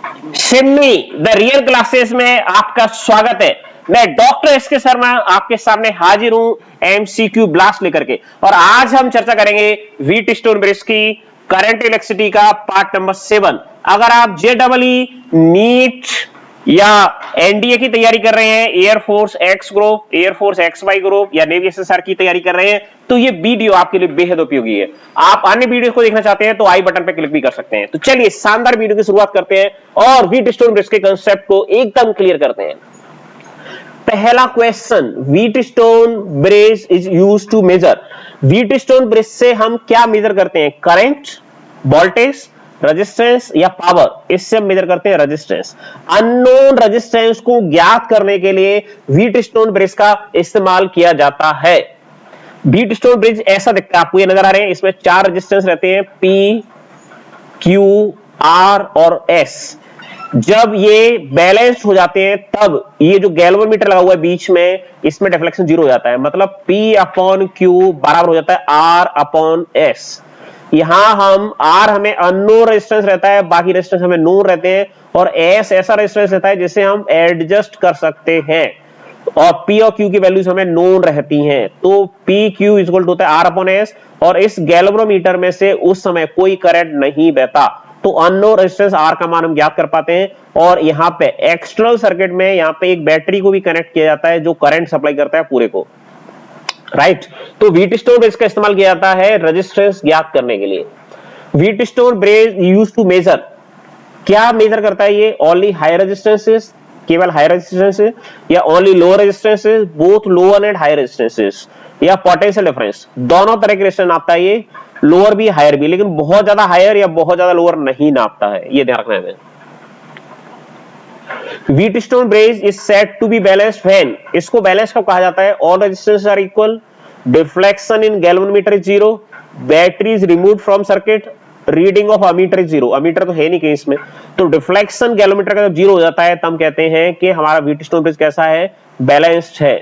Sydney the real classes में आपका स्वागत है। मैं डॉक्टर एस के शर्मा आपके सामने हाजिर हूं एमसीक्यू ब्लास्ट लेकर के। और आज हम चर्चा करेंगे व्हीटस्टोन ब्रिज की करंट इलेक्ट्रिसिटी का पार्ट नंबर 7। अगर आप जेडबलई नीट या एनडीए की तैयारी कर रहे हैं, Air Force X group, Air Force X Y group या नेवी एसएसआर की तैयारी कर रहे हैं, तो ये वीडियो आपके लिए बेहद उपयोगी है। आप अन्य वीडियो को देखना चाहते हैं तो आई बटन पे क्लिक भी कर सकते हैं। तो चलिए शानदार वीडियो की शुरुआत करते हैं और व्हीटस्टोन ब्रिज के कंसेप्ट को एकदम क्लियर करते हैं। पहला question, Wheatstone bridge is used to measure. Wheatstone bridge से हम क्या मेजर करते हैं? करंट, वोल्टेज, रेजिस्टेंस या पावर। इससे हम मेजर करते हैं रेजिस्टेंस। अननोन रेजिस्टेंस को ज्ञात करने के लिए व्हीटस्टोन ब्रिज का इस्तेमाल किया जाता है। व्हीटस्टोन ब्रिज ऐसा दिखता है, आपको ये नजर आ रहे हैं। इसमें 4 रेजिस्टेंस रहते हैं, P, Q, R और S। जब ये बैलेंस्ड हो जाते हैं तब ये जो गैल्वेनोमीटर लगा हुआ है बीच में, इसमें डिफ्लेक्शन 0 हो जाता है। मतलब P अपॉन Q बराबर हो जाता है R अपॉन S। यहां हम R हमें अननोन रेजिस्टेंस रहता है, बाकी रेजिस्टेंस हमें नोन रहते हैं, और S ऐसा रेजिस्टेंस रहता है जिसे हम एडजस्ट कर सकते हैं, और P और Q की वैल्यूज हमें नोन रहती हैं। तो P Q इक्वल होता है R अपॉन S, और इस गैल्वेनोमीटर में से उस समय कोई करंट नहीं बहता, तो अननोन रेजिस्टेंस R का मान हम ज्ञात कर पाते हैं। और यहाँ पे एक्सटर्नल सर्किट में यहाँ पे एक बैटरी को भी कनेक्ट किया जाता है जो करंट सप्लाई करता है पूरे को, राइट। तो व्हीटस्टोन ब्रिज का इस्तेमाल किया जाता है रेजिस्टेंस ज्ञात करने के लिए। Wheatstone bridge used to measure, क्या मेजर करता है ये? ओनली हाई रेजिस्टेंसेस, केवल हाई रेजिस्टेंसेस, या only low resistances, both lower and high resistances, या पोटेंशियल डिफरेंस। दोनों तरह के रेजिस्टेंस नापता है ये, लोअर भी हायर भी, लेकिन बहुत ज्यादा हायर या बहुत ज्यादा लोअर नहीं नापता है, ये ध्यान रखना है। Wheatstone bridge is said to be balanced when, इसको बैलेंस कब कहा जाता है? All resistance are equal, deflection in galvanometer is 0, battery is removed from circuit, reading of ammeter is 0। Ammeter तो है नहीं कहीं इसमें, तो डिफ्लेक्शन गैल्वेनोमीटर का जब 0 हो जाता है तब कहते हैं कि हमारा व्हीटस्टोन ब्रिज कैसा है? बैलेंस्ड है।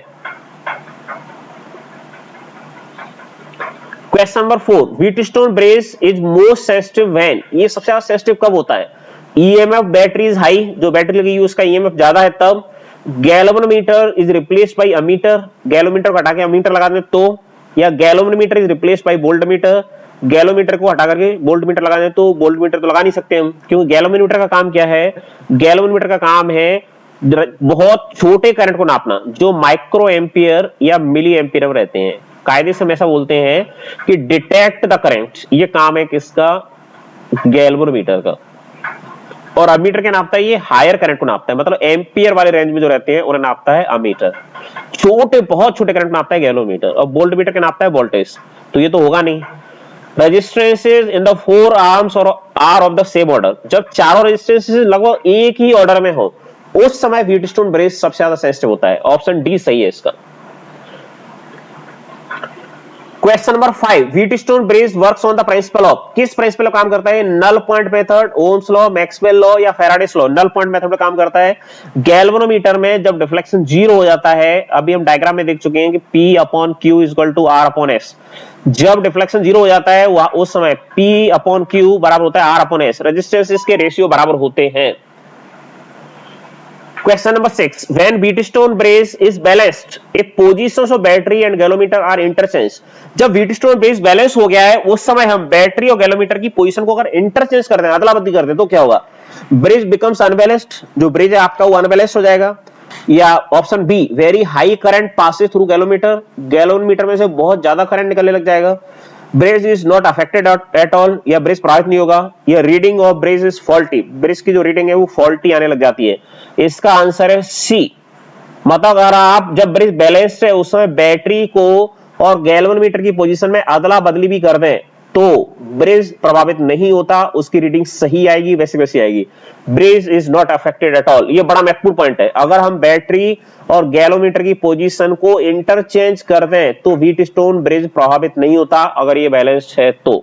Question number 4, Wheatstone bridge is most sensitive when, ये सबसे ज्यादा सेंसिटिव कब होता है? ईएमएफ बैटरी इज हाई, जो बैटरी लगी हुई उसका ईएमएफ ज्यादा है तब। Galvanometer is replaced by ammeter, galvanometer को हटा के अमीटर लगा दें तो, या galvanometer is replaced by voltmeter, galvanometer को हटा करके वोल्टमीटर लगा दें तो। वोल्टमीटर तो लगा नहीं सकते हम, क्योंकि गैल्वेनोमीटर का काम क्या है? गैल्वेनोमीटर का काम है बहुत छोटे करंट को नापना, जो माइक्रो एम्पियर या मिली एम्पियर में रहते हैं। कायदे से हम ऐसा बोलते हैं कि डिटेक्ट द करंट, ये काम है किसका? गैल्वेनोमीटर का। और अमीटर क्या नापता है? ये हायर करंट को नापता है, मतलब एम्पियर वाले रेंज में जो रहते हैं उन्हें नापता है अमीटर। छोटे, बहुत छोटे करंट नापता है गैल्वेनोमीटर। और वोल्टमीटर क्या नापता है? वोल्टेज। तो ये तो होगा नहीं। रेजिस्टेंसेस इन द 4 आर्म्स और are of the same order, जब चारों रेजिस्टेंसेस लगभग एक ही ऑर्डर में हो उस समय व्हीटस्टोन ब्रिज सबसे ज्यादा सेंसिटिव होता है। ऑप्शन डी सही है इसका। Question number 5, Wheatstone bridge works on the principle of, किस प्रिंसिपल पर काम करता है? Null point method, Ohm's law, Maxwell law या Faraday's law. Null point method पर काम करता है। गैल्वेनोमीटर में जब डिफ्लेक्शन 0 हो जाता है, अभी हम डायग्राम में देख चुके हैं कि P upon Q equal to R upon S। जब डिफ्लेक्शन 0 हो जाता है उस समय P अपॉन Q बराबर होता है R अपॉन S। रेजिस्टेंस इसके रेशियो बराबर होते हैं। Question number 6, when Wheatstone bridge is balanced, if positions of battery and galvanometer are interchanged, जब Wheatstone bridge बैलेंस हो गया है उस समय हम बैटरी और गैल्वेनोमीटर की पोजीशन को अगर इंटरचेंज कर दें, अदला बदली कर दें, तो क्या होगा? ब्रिज बिकम्स अनबैलेंस्ड, जो ब्रिज है आपका वो अनबैलेंस्ड हो जाएगा। या option B, very high current passes through galvanometer, galvanometer में से बहुत ज्यादा करंट निकलने लग जाएगा। Bridge is not affected at all, या ब्रिज प्रभावित नहीं होगा। या reading of bridge is faulty, bridge की जो रीडिंग है वो फॉल्टी आने लग जाती है। इसका आंसर है सी। मतलब अगर आप जब ब्रिज बैलेंस्ड है उस समय बैटरी को और गैल्वेनोमीटर की पोजीशन में अदला बदली भी कर दें तो ब्रिज प्रभावित नहीं होता, उसकी रीडिंग सही आएगी, वैसे वैसी आएगी। Bridge is not affected at all, ये बड़ा महत्वपूर्ण पॉइंट है। अगर हम बैटरी और गैल्वेनोमीटर की पोजीशन को इंटरचेंज कर दें तो व्हीटस्टोन ब्रिज प्रभावित नहीं होता, अगर ये बैलेंस्ड है तो।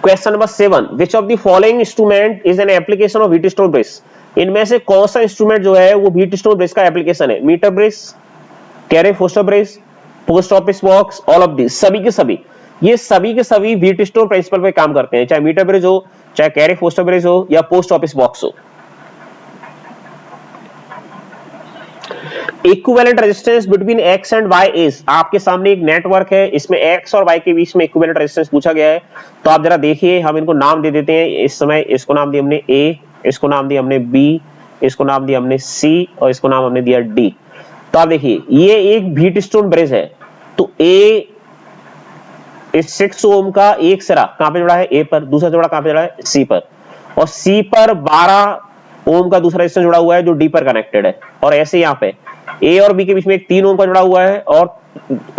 Question number 7, which of the following instrument is an application of Wheatstone bridge, इनमें से कौन सा इंस्ट्रूमेंट जो है वो व्हीटस्टोन ब्रिज का एप्लीकेशन है? Metre bridge, Carey Foster bridge, post office box, all of this, सभी के सभी। ये सभी के सभी व्हीटस्टोन प्रिंसिपल पे काम करते हैं, चाहे मीटर ब्रिज हो, चाहे कैरी फोस्टर ब्रिज हो, या पोस्ट ऑफिस बॉक्स हो। Equivalent resistance between X and Y is, आपके सामने एक नेटवर्क है, इसमें एक्स और वाई के बीच में इक्विवेलेंट रेजिस्टेंस पूछा गया है। तो आप जरा देखिए, हम इनको नाम दे देते हैं इस समय। इसको नाम दिया हमने ए, इसको नाम दिया हमने बी, इसको नाम दिया हमने सी, और इसको नाम हमने दिया डी। तो आप देखिए, ये एक व्हीटस्टोन ब्रिज है। तो ए इस 6 ओम का एक सिरा कहां पे जुड़ा है? ए पर। दूसरा जोड़ा कहां पे जुड़ा है? सी पर। और सी पर 12 ओम का दूसरा रेजिस्टेंस जुड़ा हुआ है जो डी पर कनेक्टेड है। और ऐसे यहाँ पे ए और बी के बीच में एक 3 ओम का जुड़ा हुआ है और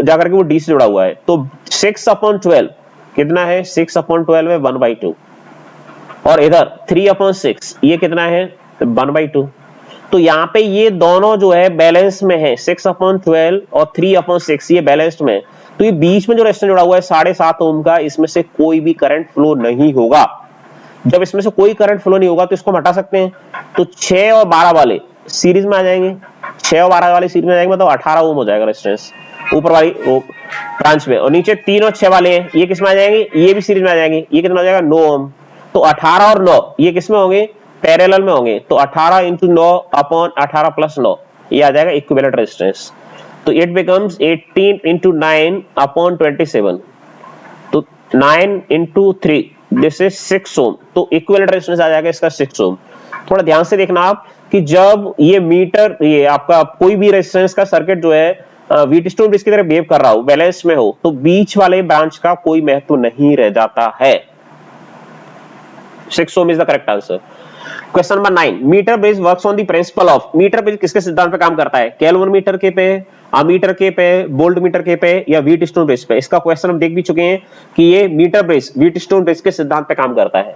जाकर के वो डी से जुड़ा हुआ है। तो 6/12 कितना है? 6/12 है 1/2। और इधर 3/6 ये कितना है? 1/2। तो यहाँ पे ये दोनों जो है बैलेंस में है, 6/12 और 3/6 ये बैलेंस्ड में। तो ये बीच में जो रेजिस्टेंस जुड़ा हुआ है 7.5 ओम का, इसमें से कोई भी करंट फ्लो नहीं होगा। जब इसमें से कोई करंट फ्लो नहीं होगा तो इसको हम हटा सकते हैं। तो 6 और 12 वाले सीरीज में आ जाएंगे, 6 और 12 वाले सीरीज में आ जाएंगे, मतलब 18 ओम हो जाएगा रेजिस्टेंस ऊपर वाली ब्रांच में। और नीचे 3 और 6 वाले हैं, ये किस में आ जाएंगे? ये भी सीरीज में आ जाएंगे। ये कितना हो जाएगा? 9 ओम। तो 18 और 9 ये किस में होंगे? पैरेलल में होंगे। तो 18 × 9/18 + 9 ये आ जाएगा इक्विवेलेंट रेजिस्टेंस। तो इट बिकम्स 18 × 9/27। तो 9 × 3 दिस इज 6 ओम। तो इक्विवेलेंट रेजिस्टेंस आ जाएगा इसका 6 ओम। थोड़ा ध्यान से देखना आप कि जब ये मीटर, ये आपका कोई भी रेजिस्टेंस का सर्किट जो है व्हीटस्टोन ब्रिज की तरह बिहेव कर रहा हो, बैलेंस में हो, तो बीच वाले ब्रांच का कोई महत्व नहीं रह जाता है। 6 ohm is the correct answer. Question number 9, metre bridge works on the principle of. Metre bridge किसके सिद्धांत पे काम करता है? केल्विन मीटर के पे, अमीटर के पे, वोल्ट मीटर के पे, या व्हीटस्टोन ब्रिज पे? इसका क्वेश्चन हम देख भी चुके हैं कि ये मीटर ब्रिज व्हीटस्टोन ब्रिज के सिद्धांत पे काम करता है।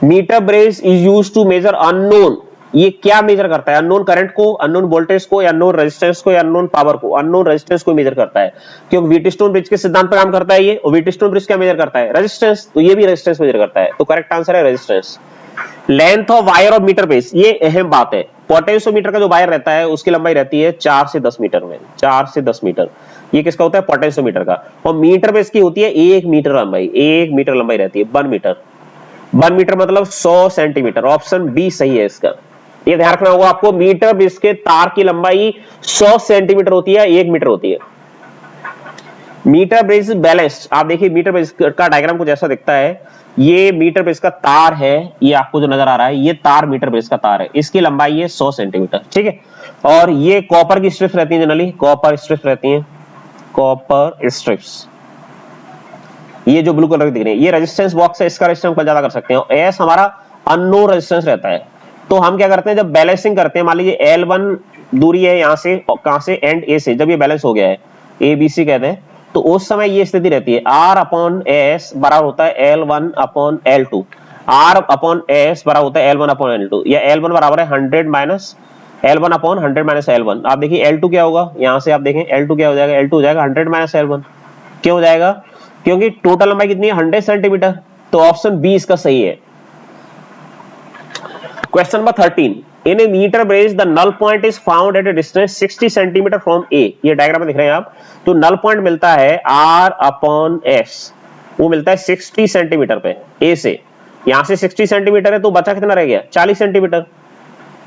Metre bridge is used to measure unknown. ये क्या मेजर करता है? अननोन करंट को, अननोन वोल्टेज को, या अननोन रेजिस्टेंस को, या अननोन पावर को? अननोन रेजिस्टेंस को मेजर करता है, क्योंकि व्हीटस्टोन ब्रिज के सिद्धांत पर काम करता है ये। और व्हीटस्टोन ब्रिज क्या मेजर करता है? रेजिस्टेंस। तो ये भी रेजिस्टेंस मेजर करता है। तो करेक्ट आंसर है resistance. Length of wire of metre bridge, ये अहम बात है। पोटेंशियोमीटर का जो वायर रहता है उसकी लंबाई रहती है 4 से 10 मीटर में, 4 से 10 मीटर। ये किसका होता है? पोटेंशियोमीटर का। और मीटर ब्रिज की होती है 1 मीटर लंबाई, 1 मीटर लंबाई रहती है। 1 मीटर, 1 मीटर मतलब 100 सेंटीमीटर। ऑप्शन बी सही है इसका। ये ध्यान रखना होगा आपको, मीटर ब्रिज के तार की लंबाई 100 सेंटीमीटर होती है, 1 मीटर होती है। मीटर ब्रिज बैलेंस्ड, आप देखिए मीटर ब्रिज का डायग्राम कुछ ऐसा दिखता है। ये मीटर ब्रिज का तार है, ये आपको जो नजर आ रहा है ये तार मीटर ब्रिज का तार है। इसकी लंबाई है 100 सेंटीमीटर, ठीक है। और ये कॉपर की स्ट्रिप्स रहती है, जनरली कॉपर स्ट्रिप्स रहती हैं, कॉपर स्ट्रिप्स। ये जो ब्लू कलर की दिख रही है ये रेजिस्टेंस बॉक्स है, इसका रेजिस्टेंस हम ज्यादा कर सकते हैं। एस हमारा अननोन रेजिस्टेंस रहता है। तो हम क्या करते हैं, जब बैलेंसिंग करते हैं, मान लीजिए L1 दूरी है यहाँ से, कहां से? एंड ए से। जब ये बैलेंस हो गया है, ABC कहते हैं, तो उस समय ये स्थिति रहती है R/S बराबर होता है L1/L2। R/S बराबर होता है L1/L2, या L1 बराबर है 100 L1/100 L1। आप देखिए L2 क्या होगा, यहां से आप देखें L2 क्या हो जाएगा? L2 हो जाएगा 100 L1। क्यों हो जाएगा? क्योंकि टोटल लंबाई कितनी है? 100 सेंटीमीटर। तो ऑप्शन बी इसका सही है। Question number 13, in a metre bridge the null point is found at a distance 60 centimetre from A. ये डायग्राम में दिख रहे हैं आप। तो नल पॉइंट मिलता है R/S, वो मिलता है 60 सेंटीमीटर पे ए से। यहां से 60 सेंटीमीटर है, तो बचा कितना रह गया? 40 सेंटीमीटर,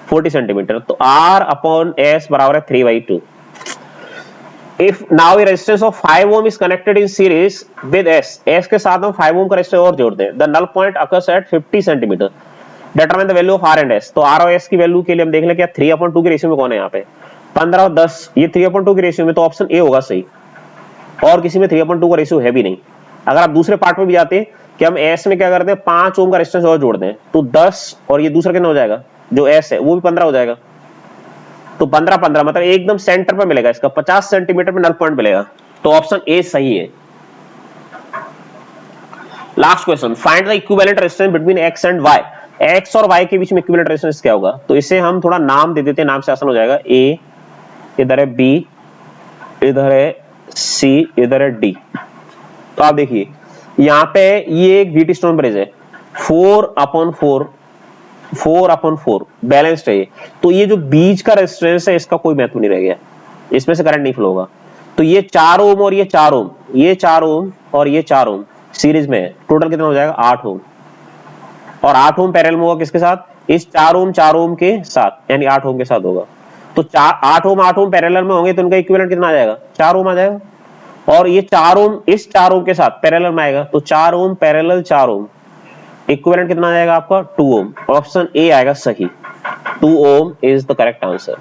40 सेंटीमीटर। तो R/S बराबर है 3/2। If now a resistance of 5 ohm is connected in series with S के साथ हम 5 ohm का रेजिस्टेंस और जोड़ दें, the null point occurs at 50 centimetre. Determine the value of R and S। तो R और S की वैल्यू के लिए हम देख लें क्या 3/2 के रेशियो में कौन है यहाँ पे? 15 और 10, ये 3/2 के रेशियो में, तो ऑप्शन ए होगा सही। और किसी में 3/2 का रेशियो है भी नहीं। अगर आप दूसरे पार्ट में भी जाते कि हम S में क्या करते हैं 5 ओम का रेजिस्टेंस और जोड़ दें, तो 10 और ये दूसरा कितना हो जाएगा? जो S है वो भी 15 हो जाएगा। तो 15 मतलब एकदम सेंटर पे मिलेगा इसका, 50 सेंटीमीटर पे नल पॉइंट मिलेगा। तो ऑप्शन ए सही है। Last question, find the equivalent resistance between X and Y. X और वाई के बीच में इक्विवेलेंट रेजिस्टेंस क्या होगा? तो इसे हम थोड़ा नाम दे देते हैं, नाम से आसान हो जाएगा। ए, इधर है बी, इधर है सी, इधर है डी। तो आप देखिए यहाँ पे ये एक व्हीटस्टोन ब्रिज है, 4/4 बैलेंस्ड है ये। तो ये जो बीच का रेजिस्टेंस है इसका कोई महत्व नहीं रह गया, इसमें से करंट नहीं फ्लो होगा। तो ये 4 ओम और ये 4 ओम ये 4 ओम और ये 4 ओम सीरीज में है, टोटल कितना हो जाएगा 8 ओम, और 8 ओम पैरेलल में होगा किसके साथ, इस 4 ओम के साथ, यानी 8 ओम के साथ होगा। तो 8 ओम पैरेलल में होंगे तो उनका इक्विवेलेंट कितना आ जाएगा, 4 ओम आ जाएगा। और ये 4 ओम इस 4 ओम के साथ पैरेलल में आएगा, तो 4 ओम पैरेलल 4 ओम, इक्विवेलेंट कितना आ जाएगा आपका 2 ओम। ऑप्शन ए आएगा सही, 2 ohm is the correct answer.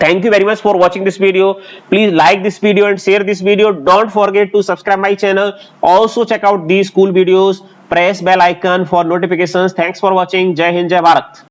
Thank you very much for watching this video. Please like this video and share this video. Don't forget to subscribe my channel. Also check out these cool videos. Press bell icon for notifications. Thanks for watching. Jai Hind, Jai Bharat.